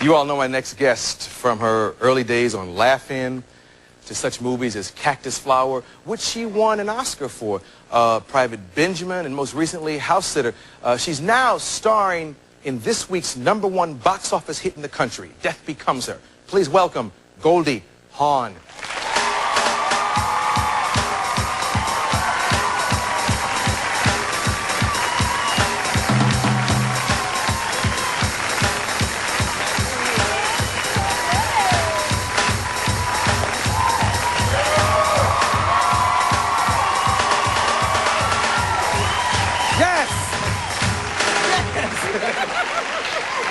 You all know my next guest from her early days on Laugh-In to such movies as Cactus Flower, which she won an Oscar for, Private Benjamin, and most recently House Sitter. She's now starring in this week's #1 box office hit in the country, Death Becomes Her. Please welcome Goldie Hawn.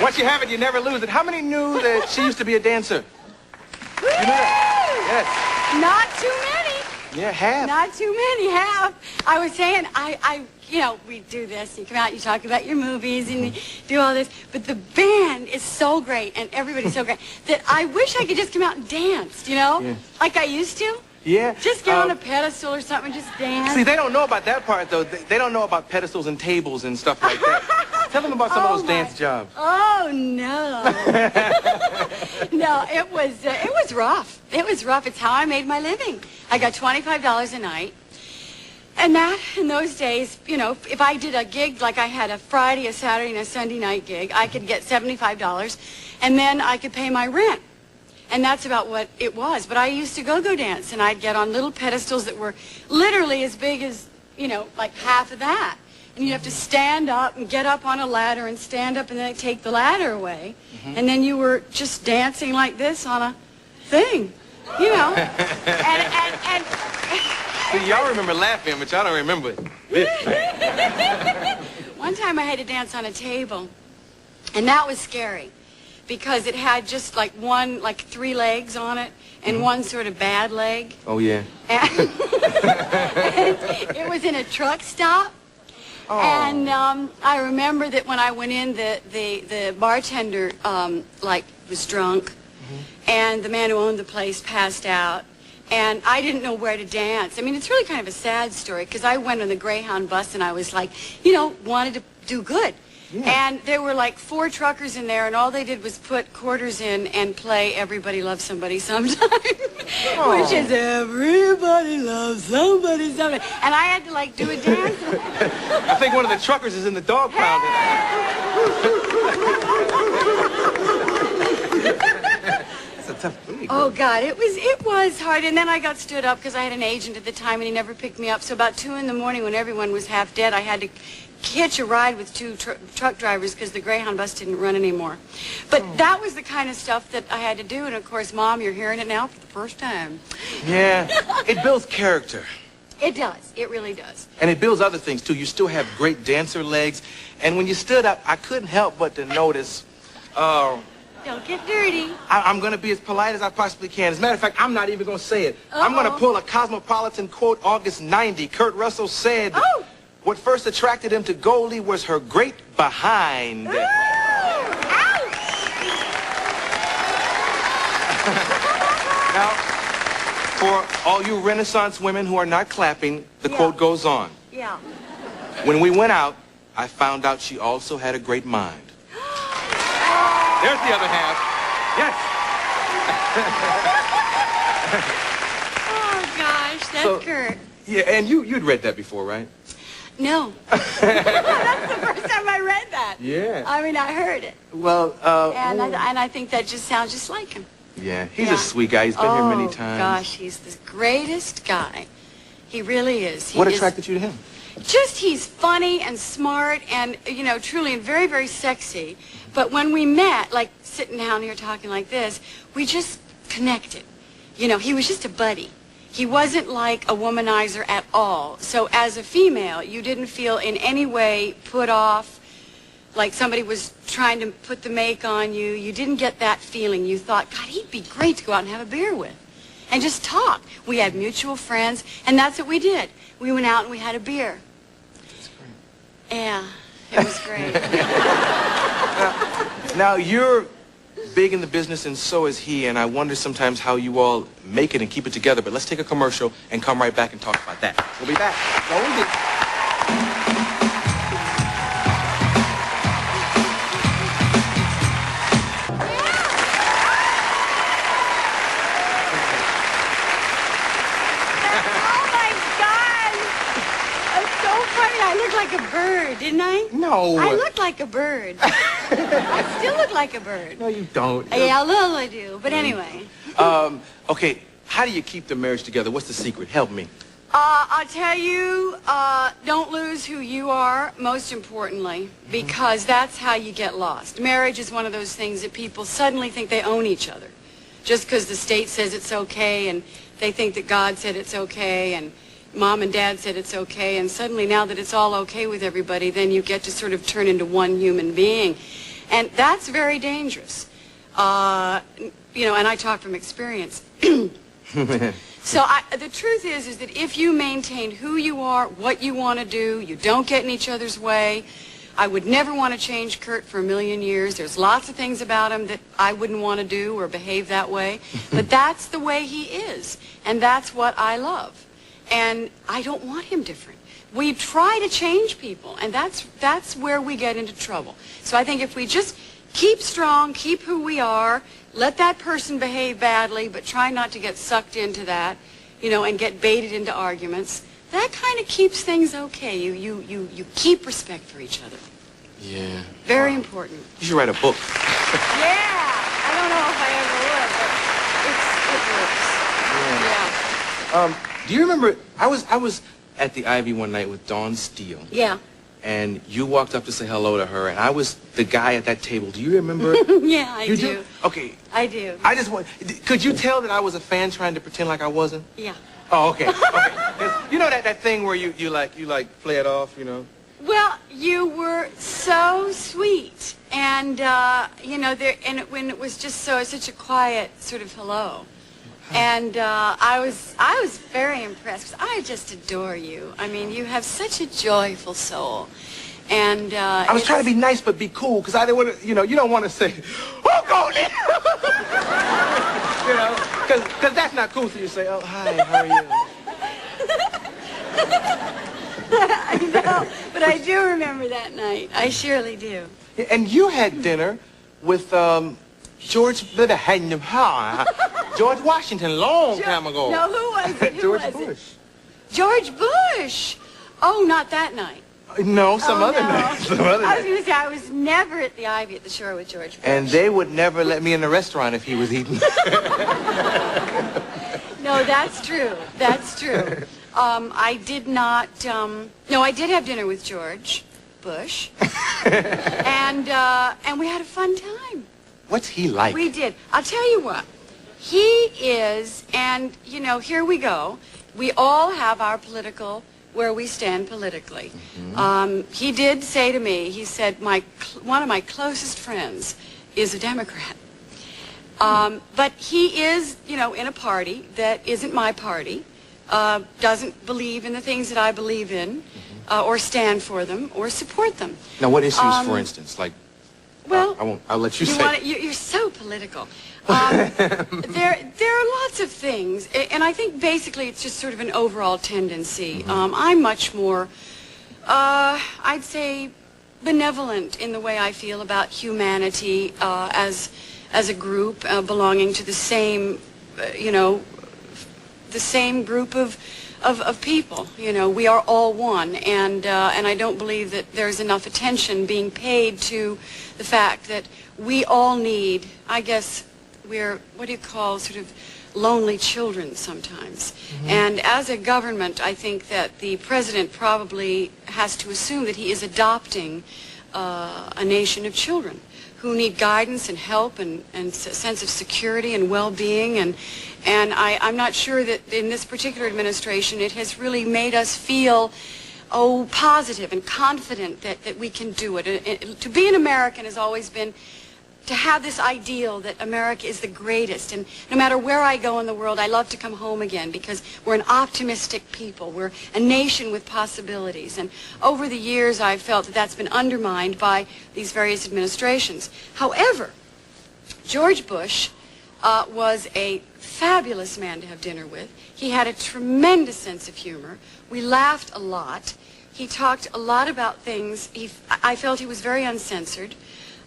Once you have it, you never lose it. How many knew that she used to be a dancer? You knew that? Yes. Not too many. Yeah, half. Not too many, half. I was saying, you know, we do this. You come out, you talk about your movies, and you do all this. But the band is so great, and everybody's so great, that I wish I could just come out and dance, you know? Yeah. Like I used to. Yeah. Just get on a pedestal or something and just dance. See, they don't know about that part, though. They don't know about pedestals and tables and stuff like that. Tell them about some of those dance jobs. Oh, no. No, it was rough. It was rough. It's how I made my living. I got $25 a night. And that, in those days, you know, if I did a gig, like I had a Friday, a Saturday, and a Sunday night gig, I could get $75, and then I could pay my rent. And that's about what it was. But I used to go-go dance, and I'd get on little pedestals that were literally as big as, you know, like half of that. And you'd have to stand up and get up on a ladder and stand up and then take the ladder away. And then you were just dancing like this on a thing, you know. and See, y'all remember Laugh-In, but y'all don't remember this. One time I had to dance on a table, and that was scary, because it had just like three legs on it, and one sort of bad leg. Oh, yeah. And it was in a truck stop. Oh. And I remember that when I went in, the bartender was drunk, and the man who owned the place passed out, and I didn't know where to dance. I mean, it's really kind of a sad story, because I went on the Greyhound bus, and I was like, you know, wanted to do good. Yeah. And there were like 4 truckers in there, and all they did was put quarters in and play Everybody Loves Somebody Sometime, which is Everybody Loves Somebody Sometime. And I had to like do a dance. I think one of the truckers is in the dog pound. That's a tough movie. Oh, God, it was hard. And then I got stood up because I had an agent at the time, and he never picked me up. So about 2 in the morning, when everyone was half dead, I had to hitch a ride with 2 truck drivers because the Greyhound bus didn't run anymore. But that was the kind of stuff that I had to do. And, of course, Mom, you're hearing it now for the first time. Yeah, it builds character. It does. It really does. And it builds other things, too. You still have great dancer legs. And when you stood up, I couldn't help but to notice... Don't get dirty. I'm going to be as polite as I possibly can. As a matter of fact, I'm not even going to say it. I'm going to pull a Cosmopolitan quote, August 90. Kurt Russell said... Oh! What first attracted him to Goldie was her great behind. Ooh, ouch! Now, for all you Renaissance women who are not clapping, the quote goes on. Yeah. When we went out, I found out she also had a great mind. There's the other half. Oh, gosh, that's Kurt. Yeah, and you'd read that before, right? No. That's the first time I read that. Yeah. I mean, I heard it. Well, and I think that just sounds just like him. Yeah, he's a sweet guy. He's been here many times. Oh, gosh, he's the greatest guy. He really is. What attracted you to him? Just he's funny and smart and, you know, truly and very, very sexy. But when we met, like sitting down here talking like this, we just connected. You know, he was just a buddy. He wasn't like a womanizer at all. So as a female, you didn't feel in any way put off, like somebody was trying to put the make on you. You didn't get that feeling. You thought, God, he'd be great to go out and have a beer with and just talk. We had mutual friends, and that's what we did. We went out and we had a beer. That's great. Yeah, it was great. Now, you're big in the business, and so is he, and I wonder sometimes how you all make it and keep it together. But let's take a commercial and come right back and talk about that. We'll be back. Goldie. Yeah. bird, didn't I? No. I looked like a bird. I still look like a bird. No, you don't. Yeah, a little I do. But anyway. Okay, how do you keep the marriage together? What's the secret? Help me. I'll tell you, don't lose who you are, most importantly, because that's how you get lost. Marriage is one of those things that people suddenly think they own each other. Just because the state says it's okay, and they think that God said it's okay, and Mom and Dad said it's okay, and suddenly now that it's all okay with everybody, then you get to sort of turn into one human being. And that's very dangerous. You know, and I talk from experience. So the truth is that if you maintain who you are, what you want to do, you don't get in each other's way. I would never want to change Kurt for a million years. There's lots of things about him that I wouldn't want to do or behave that way. But that's the way he is. And that's what I love. And I don't want him different. We try to change people, and that's where we get into trouble. So I think if we just keep strong, keep who we are, let that person behave badly, but try not to get sucked into that, you know, and get baited into arguments, that kind of keeps things okay. You keep respect for each other. Yeah. Very important. You should write a book. Yeah. I don't know if I ever would, but it works. Yeah. Do you remember, I was at the Ivy one night with Dawn Steele. Yeah. And you walked up to say hello to her, and I was the guy at that table. Do you remember? Yeah, I you do. Okay. I do. I just want, could you tell that I was a fan trying to pretend like I wasn't? Yeah. Oh, okay. Okay. You know that thing where you like play it off, you know? Well, you were so sweet, and you know, when it was just such a quiet sort of hello, and I was very impressed because I just adore you. I mean, you have such a joyful soul, and I was trying to be nice but be cool because I didn't want to, you know, you don't want to say, "Oh, Goldie," you know, because that's not cool. So you say, "Oh, hi, how are you?" I know, but I do remember that night. I surely do. And you had dinner with George Washington long time ago. No, who was it? Who George was Bush. It? George Bush. Oh, not that night. No, some other no. night. Some other I was night. going to say, I was never at the Ivy at the Shore with George Bush. And they would never let me in the restaurant if he was eating. No, that's true. That's true. I did not, no, I did have dinner with George Bush. And we had a fun time. What's he like? We did. I'll tell you what. He is, and, you know, here we go. We all have our where we stand politically. Mm-hmm. He did say to me, he said, one of my closest friends is a Democrat. But he is, you know, in a party that isn't my party, doesn't believe in the things that I believe in, or stand for them, or support them. Now, what issues, for instance, like? Well, I'll let you say. You're so political. There are lots of things, and I think basically it's just sort of an overall tendency. I'm much more, I'd say, benevolent in the way I feel about humanity as a group belonging to the same, you know, the same group of people. You know, we are all one, and I don't believe that there's enough attention being paid to the fact that we all need, I guess, we're, what do you call, sort of lonely children sometimes. And as a government, I think that the president probably has to assume that he is adopting a nation of children who need guidance and help and a sense of security and well-being. And I'm not sure that in this particular administration it has really made us feel, oh, positive and confident that we can do it. To be an American has always been to have this ideal that America is the greatest, and no matter where I go in the world, I love to come home again because we're an optimistic people. We're a nation with possibilities. And over the years, I've felt that that's been undermined by these various administrations. However, George Bush was a fabulous man to have dinner with. He had a tremendous sense of humor. We laughed a lot. He talked a lot about things. I felt he was very uncensored.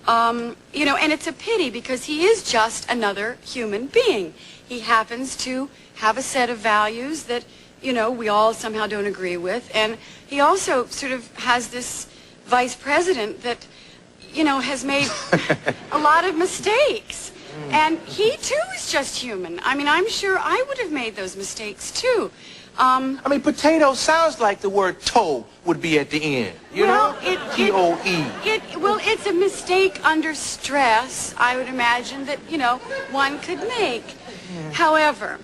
You know, and it's a pity because he is just another human being. He happens to have a set of values that, you know, we all somehow don't agree with. And he also sort of has this vice president that, you know, has made a lot of mistakes. And he, too, is just human. I mean, I'm sure I would have made those mistakes, too. I mean, potato sounds like the word toe would be at the end. You know? T-O-E. Well, it's a mistake under stress, I would imagine, that, you know, one could make. Yeah. However,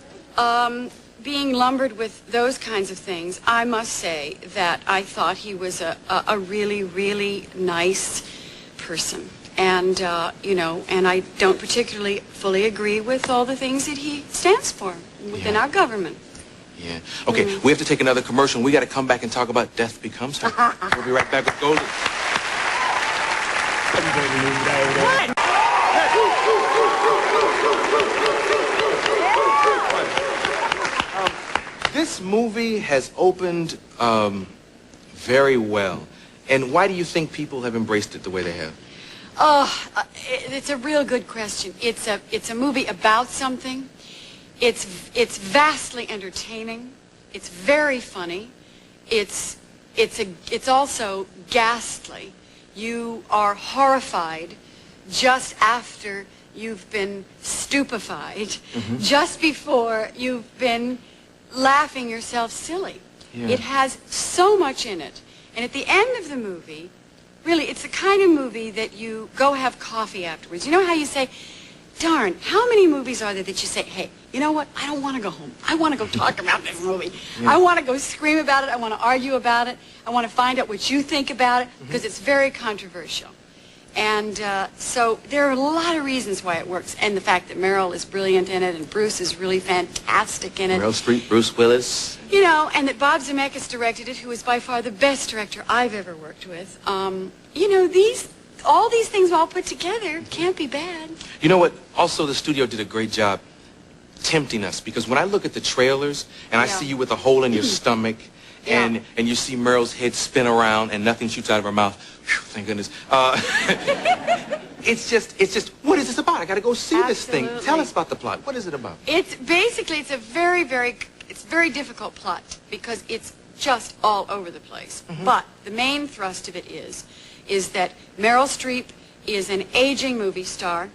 being lumbered with those kinds of things, I must say that I thought he was a really, really nice person. And, you know, and I don't particularly fully agree with all the things that he stands for within our government. Yeah. Okay, we have to take another commercial. We got to come back and talk about Death Becomes Her. We'll be right back with Goldie. This movie has opened very well. And why do you think people have embraced it the way they have? It's a real good question. It's a movie about something. It's vastly entertaining. It's very funny. It's also ghastly. You are horrified just after you've been stupefied, just before you've been laughing yourself silly. Yeah. It has so much in it. And at the end of the movie, really, it's the kind of movie that you go have coffee afterwards. You know how you say, darn, how many movies are there that you say, hey, you know what, I don't want to go home. I want to go talk about this movie. Yeah. I want to go scream about it. I want to argue about it. I want to find out what you think about it, because it's very controversial. And so there are a lot of reasons why it works. And the fact that Meryl is brilliant in it and Bruce is really fantastic in it. Meryl Streep, Bruce Willis. You know, and that Bob Zemeckis directed it, who is by far the best director I've ever worked with. You know, all these things all put together can't be bad. You know what? Also, the studio did a great job tempting us, because when I look at the trailers and I see you with a hole in your stomach and you see Meryl's head spin around and nothing shoots out of her mouth, whew, thank goodness. It's just, what is this about? I got to go see this thing. Tell us about the plot. What is it about? It's a very, very difficult plot, because it's just all over the place. But the main thrust of it is that Meryl Streep is an aging movie star,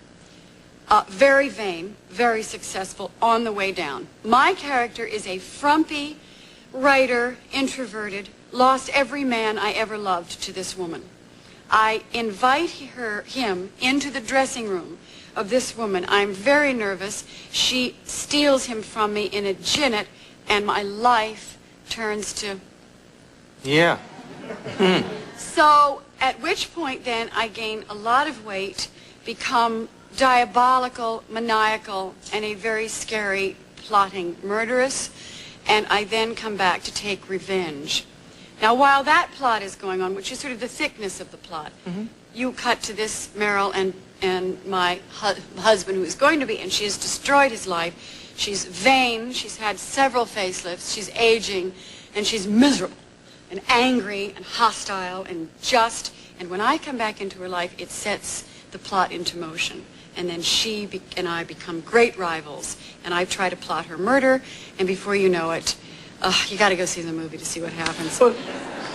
very vain, very successful, on the way down. My character is a frumpy writer, introverted, lost every man I ever loved to this woman. I invite him into the dressing room of this woman. I'm very nervous. She steals him from me in a jinnit, and my life turns to... Yeah. So, at which point then I gain a lot of weight, become diabolical, maniacal, and a very scary, plotting murderess, and I then come back to take revenge. Now, while that plot is going on, which is sort of the thickness of the plot, you cut to this Meryl and my husband, who is going to be, and she has destroyed his life. She's vain, she's had several facelifts, she's aging, and she's miserable and angry and hostile and just. And when I come back into her life, it sets the plot into motion. And then she and I become great rivals. And I try to plot her murder, and before you know it, you got to go see the movie to see what happens. But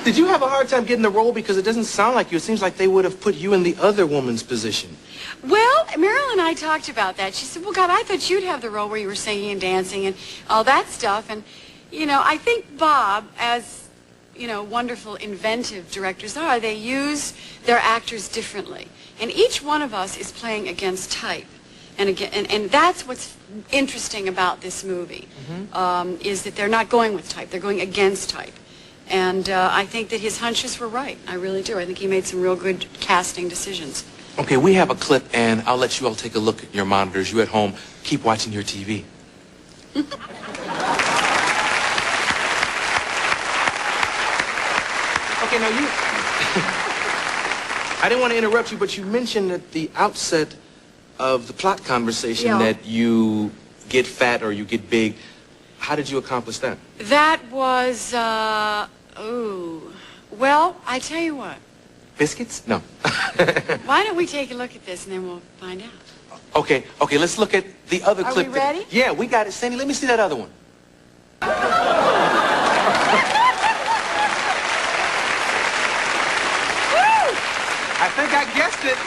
did you have a hard time getting the role? Because it doesn't sound like you. It seems like they would have put you in the other woman's position. Well, Meryl and I talked about that. She said, well, God, I thought you'd have the role where you were singing and dancing and all that stuff. And, you know, I think Bob, as, you know, wonderful, inventive directors are, they use their actors differently. And each one of us is playing against type. And again, and that's what's interesting about this movie, is that they're not going with type, they're going against type. And I think that his hunches were right. I really do. I think he made some real good casting decisions. Okay, we have a clip, and I'll let you all take a look at your monitors. You at home, keep watching your TV. Okay, now you... I didn't want to interrupt you, but you mentioned at the outset of the plot conversation that you get fat or you get big. How did you accomplish that? That was, well, I tell you what. Biscuits? No. Why don't we take a look at this and then we'll find out. Okay, let's look at the other clip. Are we ready? Yeah, we got it. Sandy, let me see that other one. I guessed it.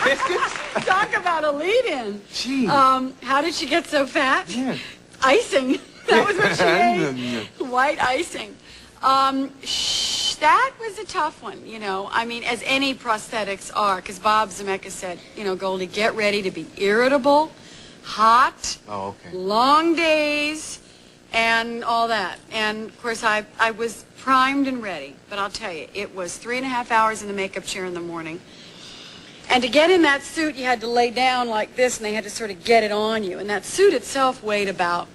Biscuits? Talk about a lead-in. Gee. How did she get so fat? Yeah. Icing. That was what she ate. White icing. That was a tough one, you know. I mean, as any prosthetics are, because Bob Zemeckis said, you know, Goldie, get ready to be irritable, hot, long days, and all that. And, of course, I was primed and ready. But I'll tell you, it was 3.5 hours in the makeup chair in the morning. And to get in that suit, you had to lay down like this, and they had to sort of get it on you. And that suit itself weighed about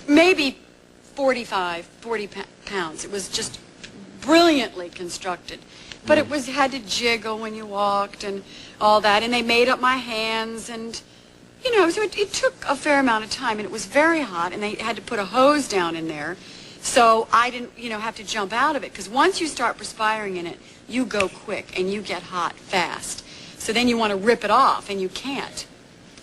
maybe 40 pounds. It was just brilliantly constructed. But it had to jiggle when you walked and all that. And they made up my hands and, you know, so it took a fair amount of time. And it was very hot, and they had to put a hose down in there. So I didn't, you know, have to jump out of it. Because once you start perspiring in it, you go quick and you get hot fast. So then you want to rip it off, and you can't.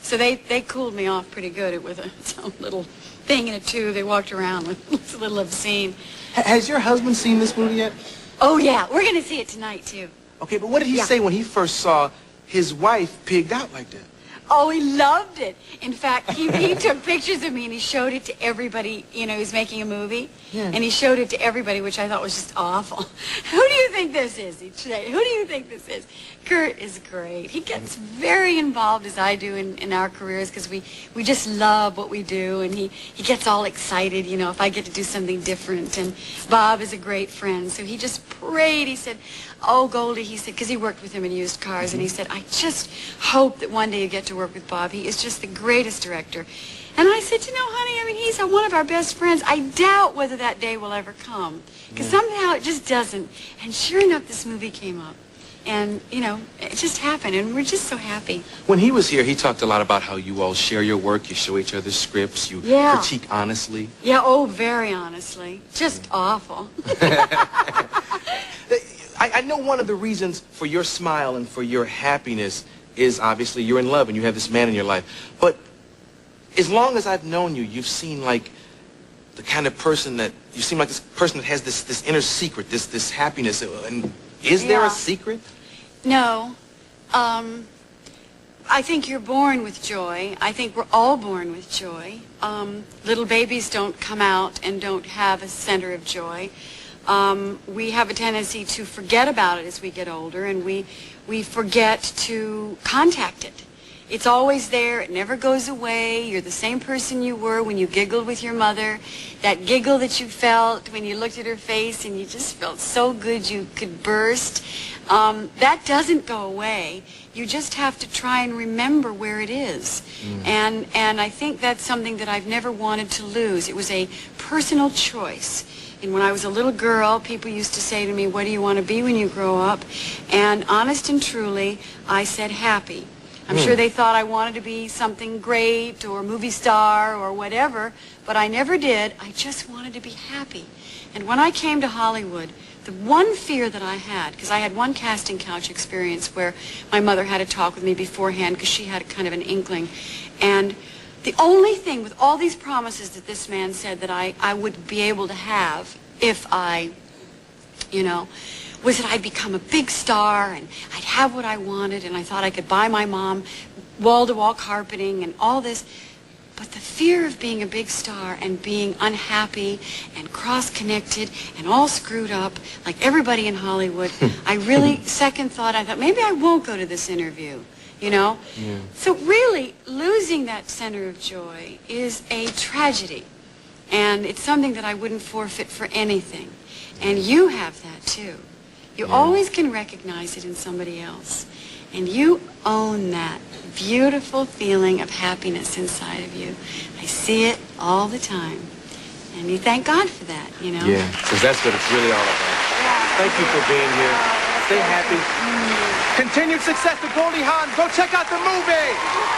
So they cooled me off pretty good with some little thing in a tube they walked around with. It's a little obscene. Has your husband seen this movie yet? Oh, yeah. We're going to see it tonight, too. Okay, but what did he say when he first saw his wife pigged out like that? Oh, he loved it. In fact, he took pictures of me, and he showed it to everybody. You know, he was making a movie, and he showed it to everybody, which I thought was just awful. Who do you think this is? He'd say, who do you think this is? Kurt is great. He gets very involved, as I do, in our careers, because we just love what we do, and he gets all excited, you know, if I get to do something different. And Bob is a great friend, so he just prayed. He said, oh, Goldie, he said, because he worked with him in used cars, and he said, I just hope that one day you get to work with Bob. He is just the greatest director. And I said, you know, honey, I mean, he's one of our best friends. I doubt whether that day will ever come, because somehow it just doesn't. And sure enough, this movie came up. And, you know, it just happened, and we're just so happy. When he was here, he talked a lot about how you all share your work, you show each other scripts, you critique honestly. Yeah, oh, very honestly. Just awful. I know one of the reasons for your smile and for your happiness is obviously you're in love and you have this man in your life. But as long as I've known you, you've seemed like the kind of person that, you seem like this person that has this inner secret, this happiness. And is there a secret? No. I think you're born with joy. I think we're all born with joy. Little babies don't come out and don't have a center of joy. We have a tendency to forget about it as we get older, and we forget to contact it. It's always there. It never goes away. You're the same person you were when you giggled with your mother. That giggle that you felt when you looked at her face and you just felt so good you could burst. That doesn't go away. You just have to try and remember where it is. And I think that's something that I've never wanted to lose. It was a personal choice. And when I was a little girl, people used to say to me, what do you want to be when you grow up? And honest and truly, I said happy. I'm sure they thought I wanted to be something great or a movie star or whatever, but I never did. I just wanted to be happy. And when I came to Hollywood, the one fear that I had, because I had one casting couch experience where my mother had a talk with me beforehand because she had kind of an inkling. And the only thing with all these promises that this man said that I would be able to have if I, you know, was that I'd become a big star and I'd have what I wanted and I thought I could buy my mom wall-to-wall carpeting and all this. But the fear of being a big star and being unhappy and cross-connected and all screwed up like everybody in Hollywood, I really, second thought, I thought maybe I won't go to this interview, you know? So really, losing that center of joy is a tragedy. And it's something that I wouldn't forfeit for anything. And you have that too. You always can recognize it in somebody else. And you own that beautiful feeling of happiness inside of you. I see it all the time. And you thank God for that, you know? Yeah, because that's what it's really all about. Thank you for being here. Stay happy. Continued success to Goldie Hawn. Go check out the movie.